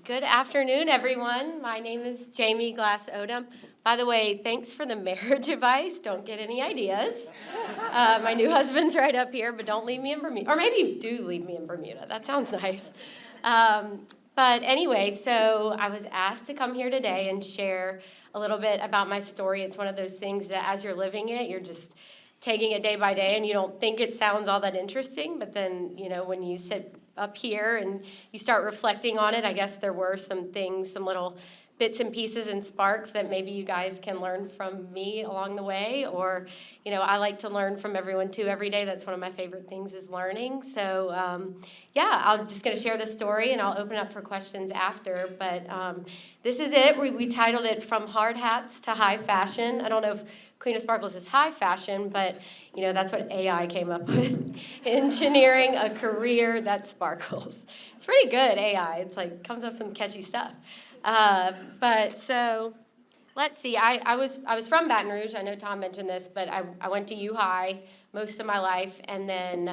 Good afternoon, everyone. My name is Jaime Glas. By the way, thanks for the marriage advice. Don't get any ideas. My new husband's right up here, but don't leave me in Bermuda. Or maybe do leave me in Bermuda. That sounds nice. But anyway, so I was asked to come here today and share a little bit about my story. It's one of those things that as you're living it, you're just taking it day by day, and you don't think it sounds all that interesting, but then, when you sit up here and you start reflecting on it, I guess there were some things, some little bits and pieces and sparks that maybe you guys can learn from me along the way, or, I like to learn from everyone too every day. That's one of my favorite things is learning. So, I'm just going to share this story, and I'll open up for questions after, but this is it. We titled it From Hard Hats to High Fashion. I don't know if Queen of Sparkles is high fashion, but that's what AI came up with. Engineering a career that sparkles. It's pretty good, AI. It's comes up with some catchy stuff. But so let's see. I was from Baton Rouge. I know Tom mentioned this, but I went to U High most of my life, and then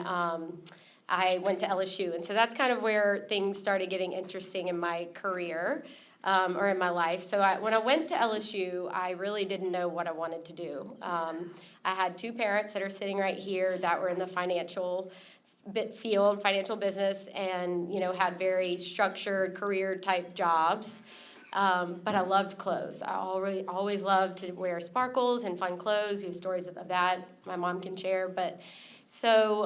I went to LSU, and so that's kind of where things started getting interesting in my career. Or in my life. So when I went to LSU, I really didn't know what I wanted to do. I had two parents that are sitting right here that were in the financial field, financial business, and had very structured career type jobs. But I loved clothes. I always loved to wear sparkles and fun clothes. We have stories of that my mom can share, but. So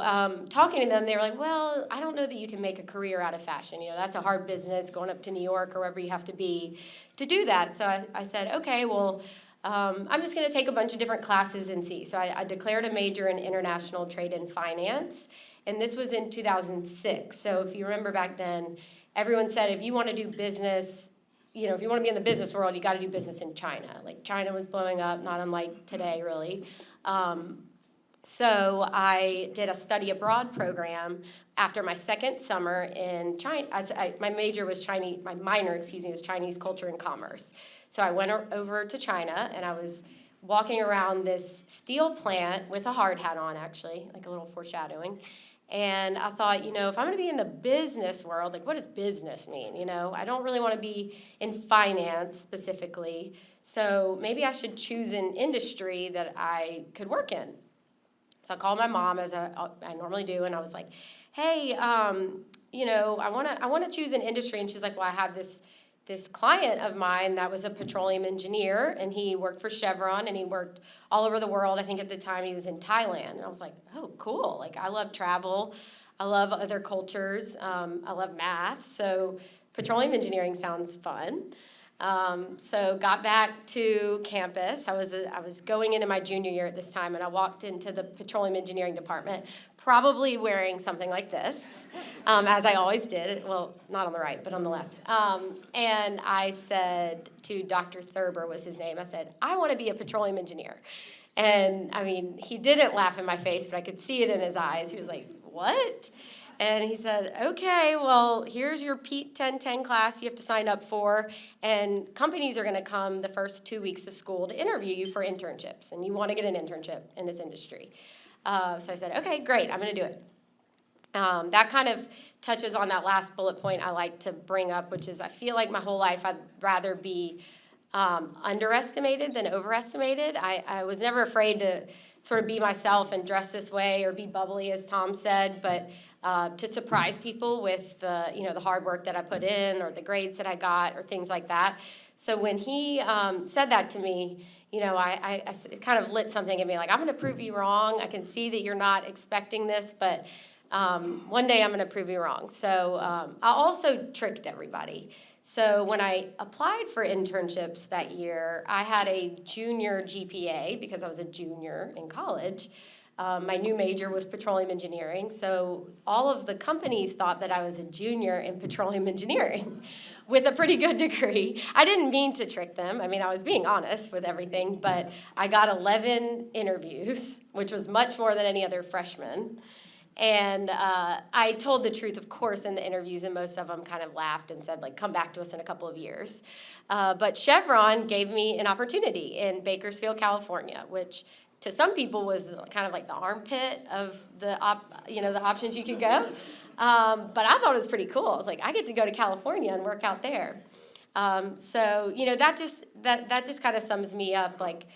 talking to them, they were like, well, I don't know that you can make a career out of fashion. That's a hard business, going up to New York or wherever you have to be to do that. So I said, okay, well, I'm just going to take a bunch of different classes and see. So I declared a major in international trade and finance, and this was in 2006. So if you remember back then, everyone said if you want to do business, if you want to be in the business world, you got to do business in China. China was blowing up, not unlike today, really. So I did a study abroad program after my second summer in China. My minor was Chinese culture and commerce. So I went over to China, and I was walking around this steel plant with a hard hat on, actually, like a little foreshadowing. And I thought, if I'm going to be in the business world, what does business mean? I don't really want to be in finance specifically. So maybe I should choose an industry that I could work in. So I called my mom, as I normally do, and I was like, hey, I want to choose an industry. And she was like, well, I have this client of mine that was a petroleum engineer, and he worked for Chevron, and he worked all over the world. I think at the time he was in Thailand. And I was like, oh, cool. I love travel. I love other cultures. I love math. So petroleum engineering sounds fun. So got back to campus. I was going into my junior year at this time, and I walked into the petroleum engineering department, probably wearing something like this, as I always did. Well, not on the right, but on the left. And I said to Dr. Thurber was his name. I said, I want to be a petroleum engineer. And he didn't laugh in my face, but I could see it in his eyes. He was like, what? And he said, okay, well, here's your Pete 1010 class you have to sign up for, and companies are going to come the first 2 weeks of school to interview you for internships, and you want to get an internship in this industry. So I said, okay, great, I'm going to do it. That kind of touches on that last bullet point I like to bring up, which is I feel like my whole life I'd rather be underestimated than overestimated. I was never afraid to sort of be myself and dress this way or be bubbly, as Tom said, but to surprise people with the hard work that I put in or the grades that I got or things like that. So when he said that to me, I it kind of lit something in me, I'm going to prove you wrong. I can see that you're not expecting this, but one day I'm going to prove you wrong. So I also tricked everybody. So when I applied for internships that year, I had a junior GPA because I was a junior in college. My new major was petroleum engineering, so all of the companies thought that I was a junior in petroleum engineering with a pretty good degree. I didn't mean to trick them. I was being honest with everything, but I got 11 interviews, which was much more than any other freshman. And I told the truth, of course, in the interviews, and most of them kind of laughed and said, come back to us in a couple of years. But Chevron gave me an opportunity in Bakersfield, California, which to some people was kind of like the armpit of the options you could go. But I thought it was pretty cool. I was like, I get to go to California and work out there. So, that just kind of sums me up, like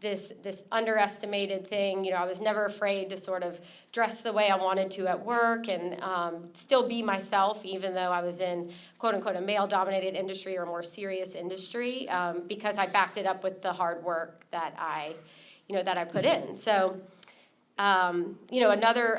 this underestimated thing. I was never afraid to sort of dress the way I wanted to at work and still be myself, even though I was in, quote unquote, a male-dominated industry or a more serious industry, because I backed it up with the hard work that I put in. So, another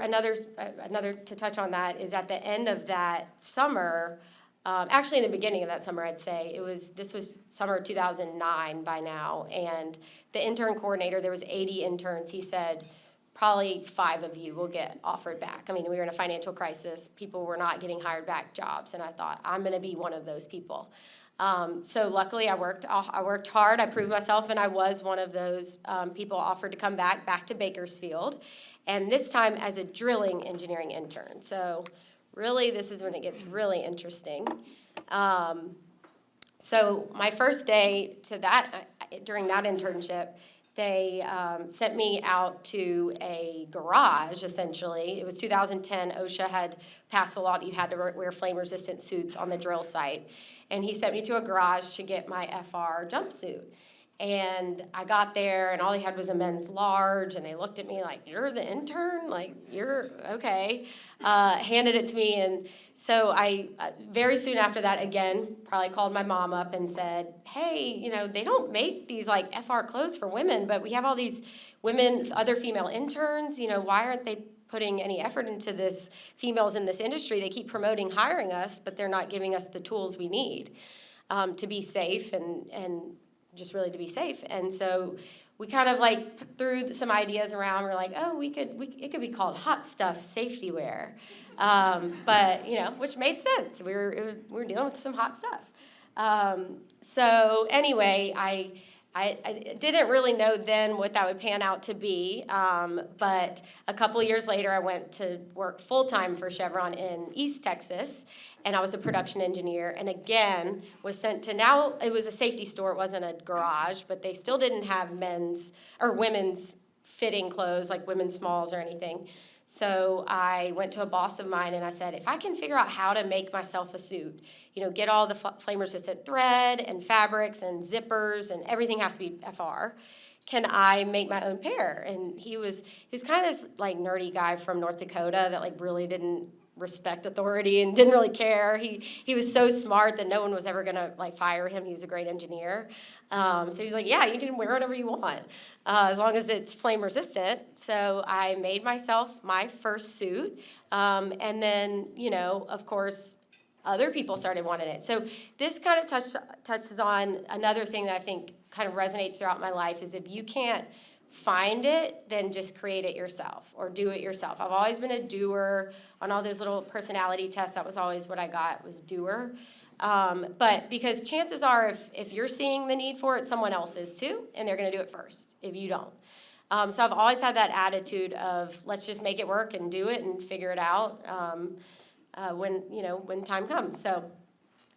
to touch on that is at the end of that summer. Actually, in the beginning of that summer, I'd say this was summer of 2009 by now, and the intern coordinator, there was 80 interns. He said, probably 5 of you will get offered back. I mean, we were in a financial crisis. People were not getting hired back jobs, and I thought, I'm going to be one of those people. So luckily, I worked hard. I proved myself, and I was one of those people offered to come back to Bakersfield, and this time as a drilling engineering intern. So really, this is when it gets really interesting. So my first day during that internship, they sent me out to a garage, essentially. It was 2010. OSHA had passed a law that you had to wear flame-resistant suits on the drill site. And he sent me to a garage to get my FR jumpsuit. And I got there, and all he had was a men's large, and they looked at me like, you're the intern? Like, you're okay. Handed it to me, and so I, very soon after that, again, probably called my mom up and said, hey, they don't make these, like, FR clothes for women, but we have all these other female interns, why aren't they putting any effort into this, females in this industry? They keep promoting hiring us, but they're not giving us the tools we need to be safe and just really to be safe. And so we kind of like threw some ideas around. We're like, oh, it could be called hot stuff safety wear. But, which made sense. We were dealing with some hot stuff. So anyway, I didn't really know then what that would pan out to be, but a couple years later I went to work full-time for Chevron in East Texas, and I was a production engineer, and again was sent to, now it was a safety store, it wasn't a garage, but they still didn't have men's or women's fitting clothes, like women's smalls or anything. So I went to a boss of mine and I said, if I can figure out how to make myself a suit, get all the flame-resistant thread and fabrics and zippers and everything has to be FR, can I make my own pair? And he was kind of this like nerdy guy from North Dakota that like really didn't respect authority and didn't really care. He was so smart that no one was ever gonna like fire him. He was a great engineer. So he's like, yeah, you can wear whatever you want, as long as it's flame resistant. So I made myself my first suit. And then, of course, other people started wanting it. So this kind of touches on another thing that I think kind of resonates throughout my life is if you can't find it, then just create it yourself or do it yourself. I've always been a doer. On all those little personality tests, that was always what I got, was doer. But because chances are if you're seeing the need for it, someone else is too, and they're going to do it first if you don't. So I've always had that attitude of let's just make it work and do it and figure it out when time comes. So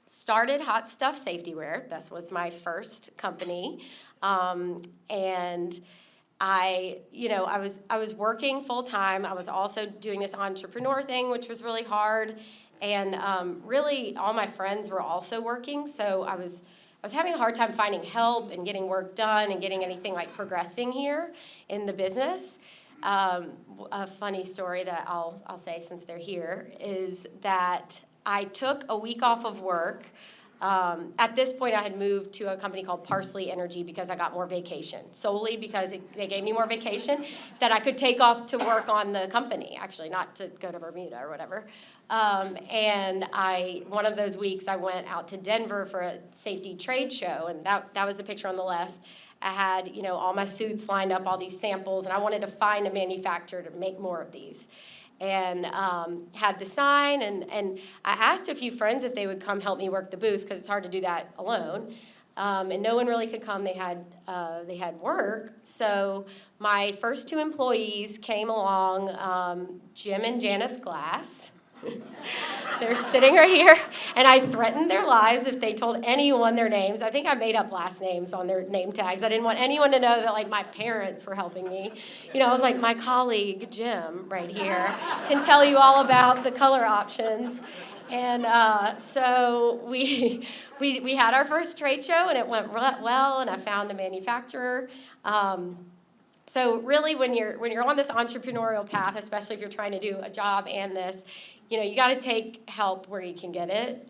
started Hot Stuff Safety Wear. That was my first company, and I was working full time. I was also doing this entrepreneur thing, which was really hard. And really, all my friends were also working, so I was having a hard time finding help and getting work done and getting anything like progressing here in the business. A funny story that I'll say since they're here is that I took a week off of work. At this point, I had moved to a company called Parsley Energy because I got more vacation, solely because they gave me more vacation that I could take off to work on the company, actually, not to go to Bermuda or whatever. And one of those weeks, I went out to Denver for a safety trade show, and that was the picture on the left. I had, all my suits lined up, all these samples, and I wanted to find a manufacturer to make more of these. And had the sign, and I asked a few friends if they would come help me work the booth, because it's hard to do that alone. And no one really could come. They had work. So my first 2 employees came along, Jim and Janice Glass. They're sitting right here, and I threatened their lives if they told anyone their names. I think I made up last names on their name tags. I didn't want anyone to know that, like, my parents were helping me. I was like, my colleague, Jim, right here, can tell you all about the color options. And so we had our first trade show, and it went well, and I found a manufacturer. So really, when you're on this entrepreneurial path, especially if you're trying to do a job and this, you got to take help where you can get it.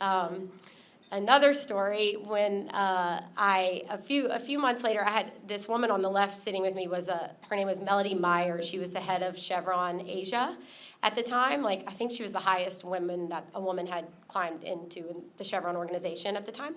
Another story, when a few months later, I had this woman on the left sitting with me. Her name was Melody Meyer. She was the head of Chevron Asia at the time. I think she was the highest woman that a woman had climbed into in the Chevron organization at the time.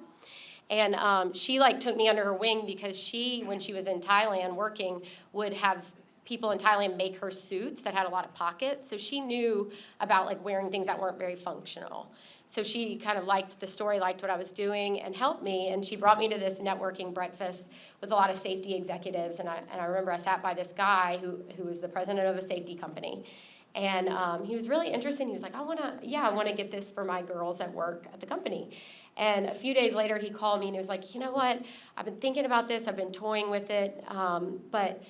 And she took me under her wing because when she was in Thailand working, would have people in Thailand make her suits that had a lot of pockets. So she knew about wearing things that weren't very functional. So she kind of liked the story, liked what I was doing, and helped me. And she brought me to this networking breakfast with a lot of safety executives. And I remember I sat by this guy who was the president of a safety company. And he was really interested. He was like, I want to get this for my girls at work at the company. And a few days later, he called me and he was like, you know what? I've been thinking about this. I've been toying with it. But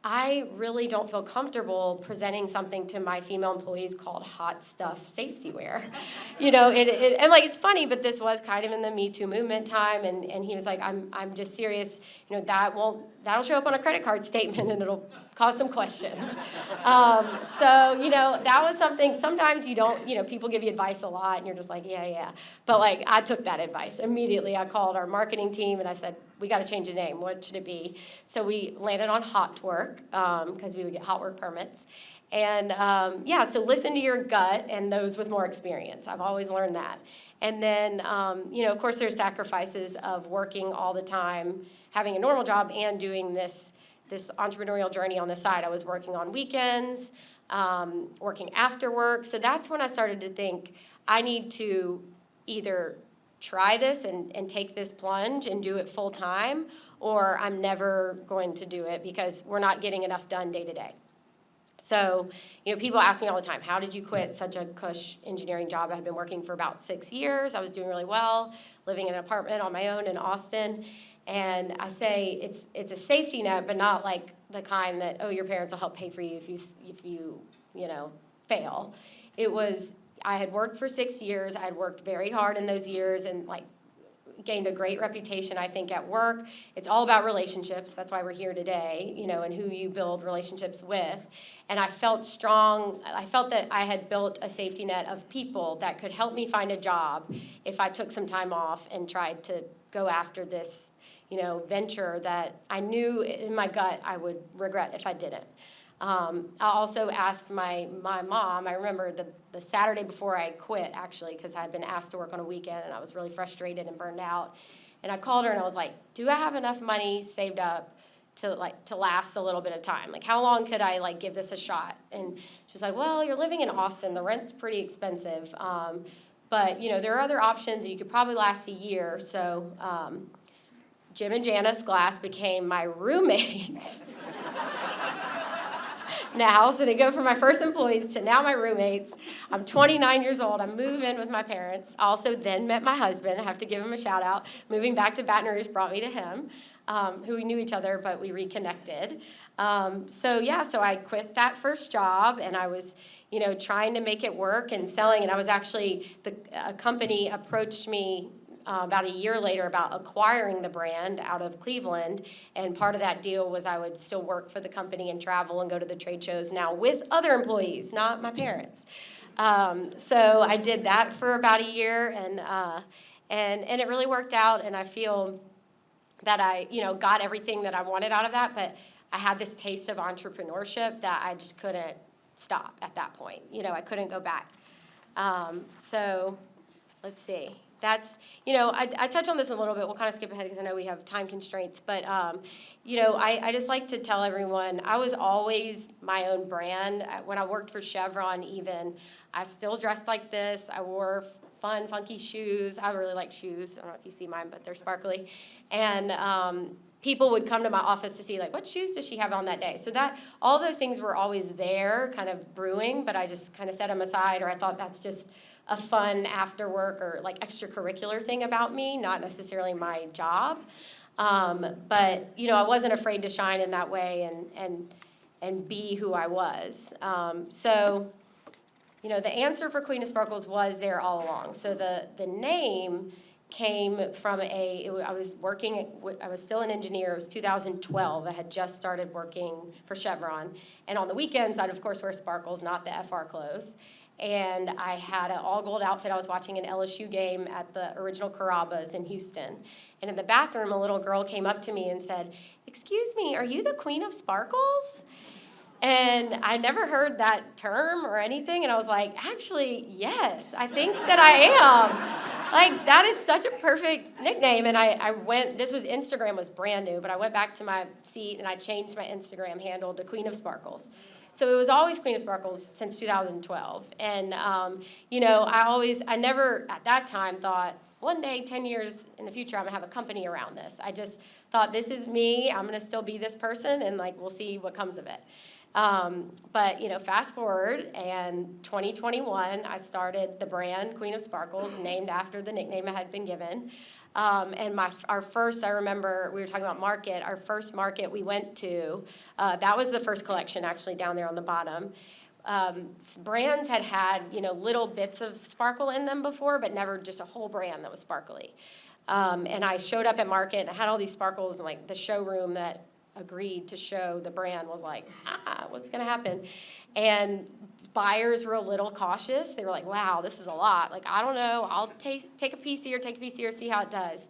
I really don't feel comfortable presenting something to my female employees called hot stuff safety wear. And it's funny, but this was kind of in the Me Too movement time, and he was like, I'm just serious. That'll show up on a credit card statement, and it'll cause some questions. That was something. Sometimes you don't. People give you advice a lot, and you're just like, yeah. But I took that advice immediately. I called our marketing team, and I said, we got to change the name. What should it be? So we landed on Hot Work because we would get hot work permits. And so listen to your gut and those with more experience. I've always learned that. And then, of course, there's sacrifices of working all the time, having a normal job, and doing this entrepreneurial journey on the side. I was working on weekends, working after work. So that's when I started to think I need to either try this and take this plunge and do it full time, or I'm never going to do it because we're not getting enough done day to day. So, people ask me all the time, how did you quit such a cush engineering job? I had been working for about 6 years. I was doing really well, living in an apartment on my own in Austin. And I say it's a safety net, but not like the kind that, your parents will help pay for you if you fail. I had worked for 6 years. I had worked very hard in those years and gained a great reputation, I think, at work. It's all about relationships. That's why we're here today, and who you build relationships with. And I felt strong. I felt that I had built a safety net of people that could help me find a job if I took some time off and tried to go after this, venture that I knew in my gut I would regret if I didn't. I also asked my mom. I remember the Saturday before I quit, actually, because I had been asked to work on a weekend, and I was really frustrated and burned out. And I called her, and I was like, do I have enough money saved up to last a little bit of time? How long could I, give this a shot? And she was like, well, you're living in Austin. The rent's pretty expensive. But, there are other options. You could probably last a year. So Jim and Janice Glass became my roommates. Now, so they go from my first employees to now my roommates. I'm 29 years old. I move in with my parents. I also then met my husband. I have to give him a shout out. Moving back to Baton Rouge brought me to him, who we knew each other, but we reconnected. So I quit that first job, and I was, trying to make it work and selling. And I was actually, a company approached me about a year later about acquiring the brand out of Cleveland, and part of that deal was I would still work for the company and travel and go to the trade shows now with other employees, not my parents. So I did that for about a year, and it really worked out, and I feel that I got everything that I wanted out of that, but I had this taste of entrepreneurship that I just couldn't stop at that point. I couldn't go back. So let's see. That's, I touch on this a little bit. We'll kind of skip ahead because I know we have time constraints. But, I just like to tell everyone I was always my own brand. When I worked for Chevron even, I still dressed like this. I wore fun, funky shoes. I really like shoes. I don't know if you see mine, but they're sparkly. And people would come to my office to see, like, what shoes does she have on that day? So that, all those things were always there, kind of brewing, but I just kind of set them aside, or I thought that's just a fun after work or like extracurricular thing about me, not necessarily my job. But, you know, I wasn't afraid to shine in that way and be who I was. So, you know, the answer for Queen of Sparkles was there all along. So the name came from I was still an engineer. It was 2012. I had just started working for Chevron. And on the weekends, I'd, of course, wear sparkles, not the FR clothes. And I had an all-gold outfit. I was watching an LSU game at the original Carrabba's in Houston. And in the bathroom, a little girl came up to me and said, "Excuse me, are you the Queen of Sparkles?" And I never heard that term or anything. And I was like, actually, yes, I think that I am. Like, that is such a perfect nickname. And I went, Instagram was brand new, but I went back to my seat and I changed my Instagram handle to Queen of Sparkles. So it was always Queen of Sparkles since 2012. And, you know, I never at that time thought, one day, 10 years in the future, I'm going to have a company around this. I just thought, this is me. I'm going to still be this person, and, like, we'll see what comes of it. But, you know, fast forward, and 2021, I started the brand Queen of Sparkles, named after the nickname I had been given. And our first, I remember we were talking about market, our first market we went to, that was the first collection actually down there on the bottom. Brands had, you know, little bits of sparkle in them before, but never just a whole brand that was sparkly. And I showed up at market and I had all these sparkles, and like the showroom that agreed to show the brand was like, what's going to happen? And buyers were a little cautious. They were like, wow, this is a lot. Like, I don't know. I'll take a piece here, see how it does.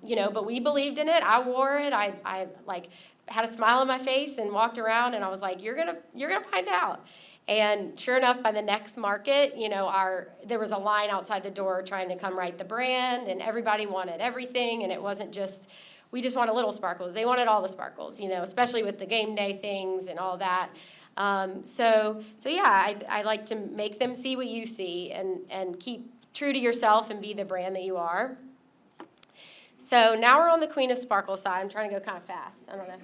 You know, but we believed in it. I wore it. I like had a smile on my face and walked around, and I was like, you're gonna find out. And sure enough, by the next market, you know, there was a line outside the door trying to come write the brand, and everybody wanted everything, and it wasn't just, we just wanted little sparkles. They wanted all the sparkles, you know, especially with the game day things and all that. So yeah, I like to make them see what you see and keep true to yourself and be the brand that you are. So now we're on the Queen of Sparkles side. I'm trying to go kind of fast. I don't know.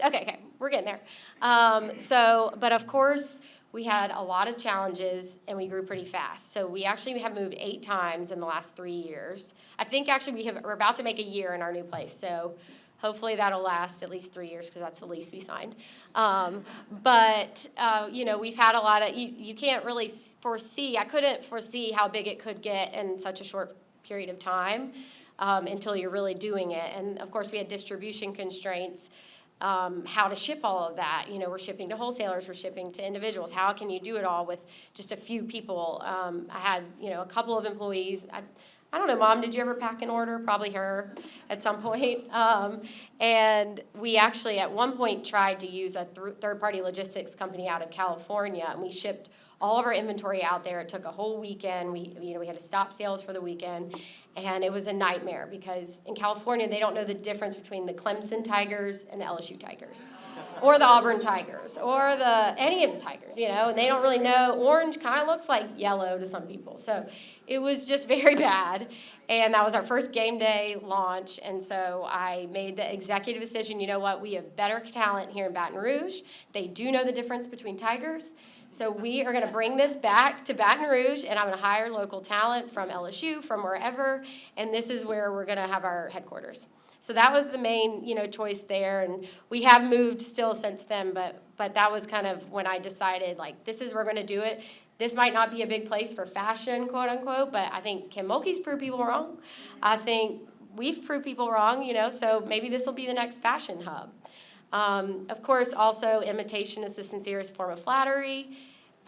Okay, we're getting there. But of course, we had a lot of challenges, and we grew pretty fast. So we actually have moved 8 times in the last 3 years. I think actually we're about to make a year in our new place. So hopefully that'll last at least 3 years, because that's the lease we signed. You know, we've had a lot of, you can't really foresee, I couldn't foresee how big it could get in such a short period of time until you're really doing it. And of course we had distribution constraints, how to ship all of that. You know, we're shipping to wholesalers, we're shipping to individuals. How can you do it all with just a few people? I had, you know, a couple of employees. I don't know, Mom, did you ever pack an order? Probably her at some point. And we actually at one point tried to use a third-party logistics company out of California, and we shipped all of our inventory out there. It took a whole weekend. We had to stop sales for the weekend, and it was a nightmare because in California they don't know the difference between the Clemson Tigers and the LSU Tigers, or the Auburn Tigers, or any of the Tigers, you know, and they don't really know. Orange kind of looks like yellow to some people, so it was just very bad. And that was our first game day launch, and so I made the executive decision, you know what, we have better talent here in Baton Rouge. They do know the difference between Tigers. So we are going to bring this back to Baton Rouge, and I'm going to hire local talent from LSU, from wherever, and this is where we're going to have our headquarters. So that was the main, you know, choice there, and we have moved still since then, but that was kind of when I decided, like, this is where we're going to do it. This might not be a big place for fashion, quote unquote, but I think Kim Mulkey's proved people wrong. I think we've proved people wrong, you know, so maybe this will be the next fashion hub. Of course, also, imitation is the sincerest form of flattery.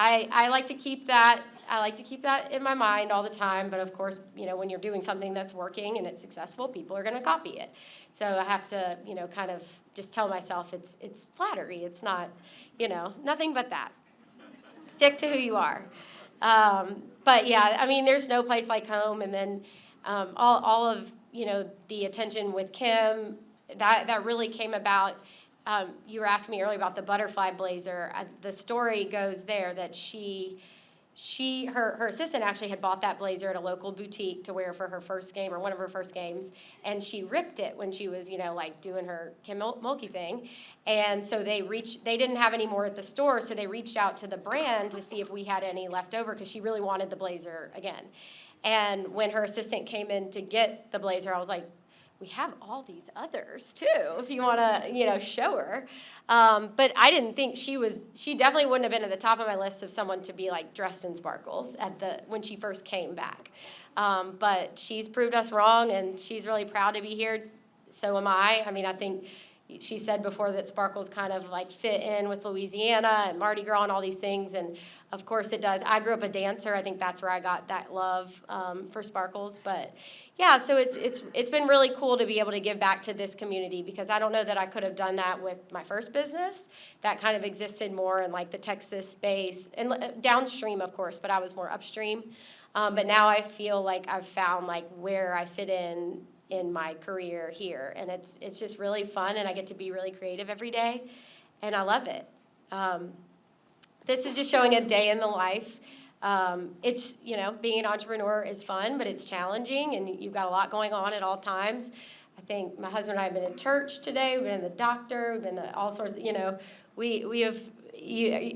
I like to keep that. I like to keep that in my mind all the time. But of course, you know, when you're doing something that's working and it's successful, people are going to copy it. So I have to, you know, kind of just tell myself it's flattery. It's not, you know, nothing but that. Stick to who you are. But yeah, I mean, there's no place like home. And then all of, you know, the attention with Kim, that really came about. You were asking me earlier about the butterfly blazer. The story goes there that she her assistant actually had bought that blazer at a local boutique to wear for her first game or one of her first games, and she ripped it when she was, like doing her Kim Mulkey thing. And so they didn't have any more at the store, so they reached out to the brand to see if we had any left over because she really wanted the blazer again. And when her assistant came in to get the blazer, I was like, we have all these others too, if you want to, show her. But I didn't think she definitely wouldn't have been at the top of my list of someone to be like dressed in sparkles when she first came back. But she's proved us wrong, and she's really proud to be here. So am I. I mean, I think she said before that sparkles kind of like fit in with Louisiana and Mardi Gras and all these things, and of course it does. I grew up a dancer. I think that's where I got that love for sparkles. But yeah, so it's been really cool to be able to give back to this community, because I don't know that I could have done that with my first business. That kind of existed more in like the Texas space and downstream, of course, but I was more upstream. But now I feel like I've found like where I fit in my career here, and it's just really fun, and I get to be really creative every day, and I love it. This is just showing a day in the life. It's, being an entrepreneur is fun, but it's challenging, and you've got a lot going on at all times. I think my husband and I have been in church today, we've been in the doctor, we've been to all sorts of, we have,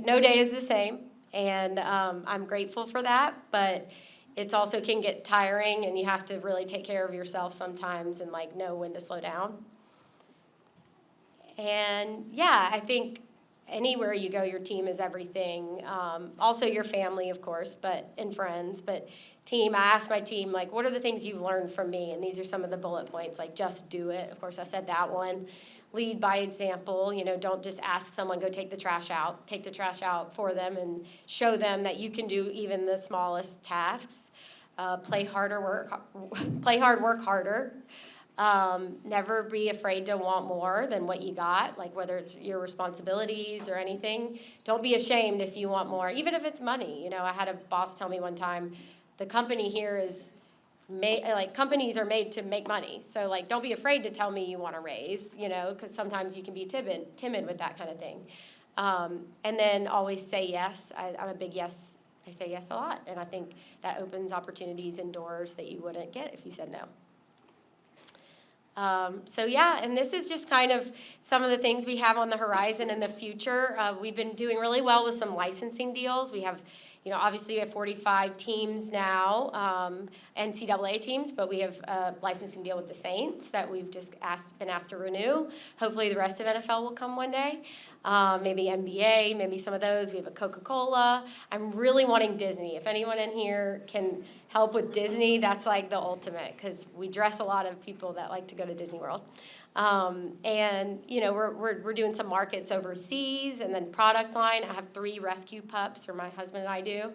no day is the same, and I'm grateful for that, but it also can get tiring, and you have to really take care of yourself sometimes and like know when to slow down. And yeah, I think anywhere you go, your team is everything. Also your family, of course, and friends. But team, I asked my team, like, what are the things you've learned from me? And these are some of the bullet points, like just do it. Of course, I said that one. Lead by example. Don't just ask someone, go take the trash out. Take the trash out for them and show them that you can do even the smallest tasks. Play hard, work harder. Never be afraid to want more than what you got, like whether it's your responsibilities or anything. Don't be ashamed if you want more, even if it's money. I had a boss tell me one time, the company here is companies are made to make money. So like, don't be afraid to tell me you want a raise, because sometimes you can be timid with that kind of thing. And then always say yes. I'm a big yes. I say yes a lot, and I think that opens opportunities and doors that you wouldn't get if you said no. So yeah, and this is just kind of some of the things we have on the horizon in the future. We've been doing really well with some licensing deals. We have, obviously we have 45 teams now, NCAA teams, but we have a licensing deal with the Saints that we've just been asked to renew. Hopefully the rest of NFL will come one day. Maybe NBA, maybe some of those. We have a Coca-Cola. I'm really wanting Disney. If anyone in here can help with Disney, that's like the ultimate, because we dress a lot of people that like to go to Disney World. And we're doing some markets overseas, and then product line. I have 3 rescue pups, or my husband and I do.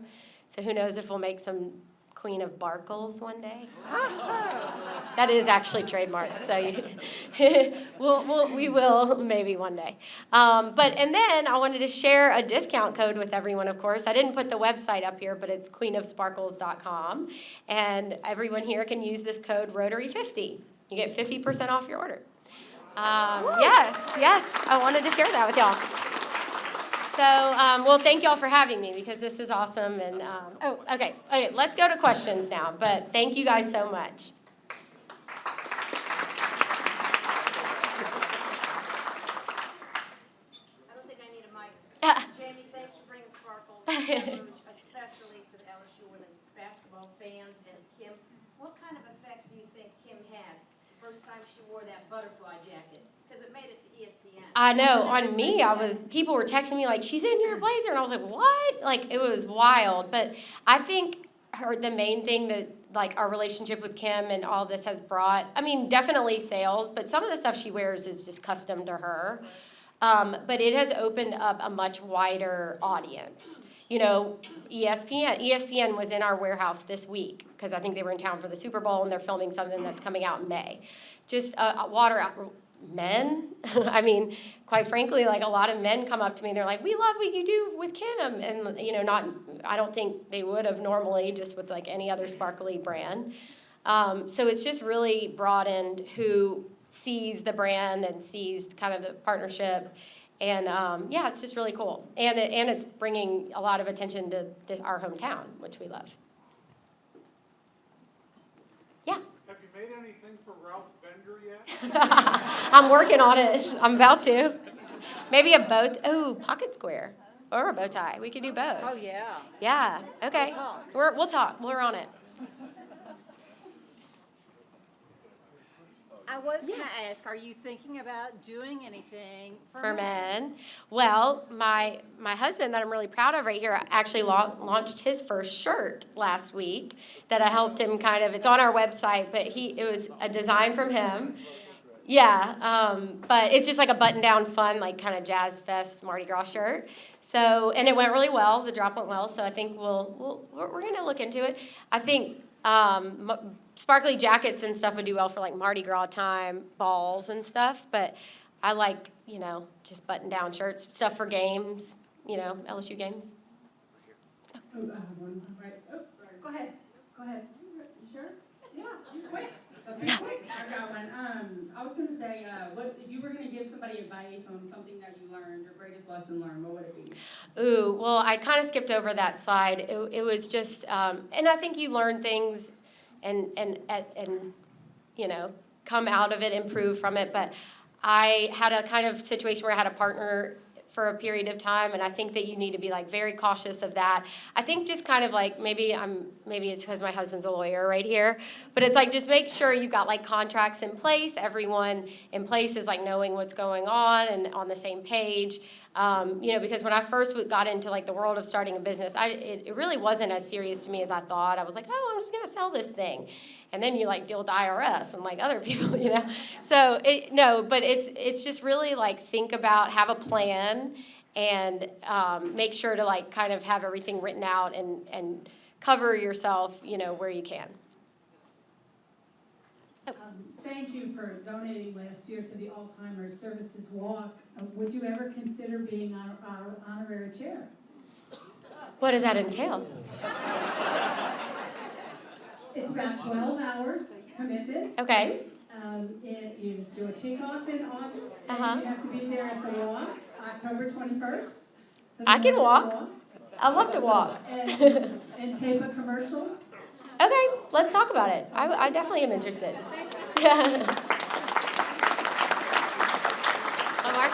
So who knows if we'll make some Queen of Barkles one day. That is actually trademarked, so we will maybe one day. And then I wanted to share a discount code with everyone, of course. I didn't put the website up here, but it's queenofsparkles.com, and everyone here can use this code Rotary50. You get 50% off your order. Yes, I wanted to share that with y'all. So, well, thank y'all for having me, because this is awesome. And okay, let's go to questions now. But thank you guys so much. I don't think I need a mic. Jamie, thanks for bringing sparkles, especially to the LSU women's basketball fans. And Kim, what kind of effect do you think Kim had the first time she wore that butterfly jacket? Because it made it to ESPN. I know. On me, people were texting me like, she's in your blazer. And I was like, what? Like, it was wild. But I think the main thing that, like, our relationship with Kim and all this has brought, I mean, definitely sales, but some of the stuff she wears is just custom to her. But it has opened up a much wider audience. ESPN was in our warehouse this week, because I think they were in town for the Super Bowl, and they're filming something that's coming out in May. Just men, I mean, quite frankly, like a lot of men come up to me and they're like, we love what you do with Kim. And, I don't think they would have normally just with like any other sparkly brand. So it's just really broadened who sees the brand and sees kind of the partnership. And yeah, it's just really cool. And it's bringing a lot of attention to our hometown, which we love. Yeah. Have you made anything for Ralph Bender yet? I'm working on it. I'm about to. Maybe a bow. Oh, pocket square or a bow tie. We could do both. Oh, yeah. Yeah. Okay. We'll talk. We're on it. I was going to ask, are you thinking about doing anything For men. Well, my husband that I'm really proud of right here actually launched his first shirt last week that I helped him kind of. It's on our website, but it was a design from him. Yeah, but it's just like a button-down, fun, like kind of jazz fest Mardi Gras shirt. So, and it went really well. The drop went well. So I think we're gonna look into it. I think sparkly jackets and stuff would do well for like Mardi Gras time, balls and stuff. But I like, just button-down shirts, stuff for games, LSU games. Oh, I have one right. Oh, sorry. Go ahead. You sure? Yeah. Quick. Okay, quick. I got one. I was going to say, what if you were going to give somebody advice on something that you learned, your greatest lesson learned, what would it be? Ooh, well, I kind of skipped over that slide. It was just, and I think you learn things and come out of it, improve from it. But I had a kind of situation where I had a partner for a period of time, and I think that you need to be like very cautious of that. I think just kind of like maybe it's because my husband's a lawyer right here, but it's like just make sure you've got like contracts in place. Everyone in place is like knowing what's going on and on the same page. Because when I first got into like the world of starting a business, it really wasn't as serious to me as I thought. I was like, oh, I'm just gonna sell this thing. And then you like deal with the IRS and like other people, So but it's just really like think about, have a plan, and make sure to like kind of have everything written out and cover yourself, where you can. Thank you for donating last year to the Alzheimer's Services Walk. Would you ever consider being our honorary chair? What does that entail? It's about 12 hours commitment. Okay. You do a kickoff in August, and Uh-huh. you have to be there at the walk, October 21st. I can walk. I love to walk. And tape a commercial. Okay, let's talk about it. I definitely am interested. Mark?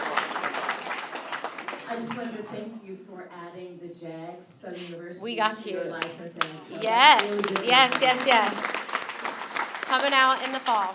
I just wanted to thank you for adding the JAGS, Southern University, We got to you. your licensing. So Yes, that's really good. yes. Coming out in the fall.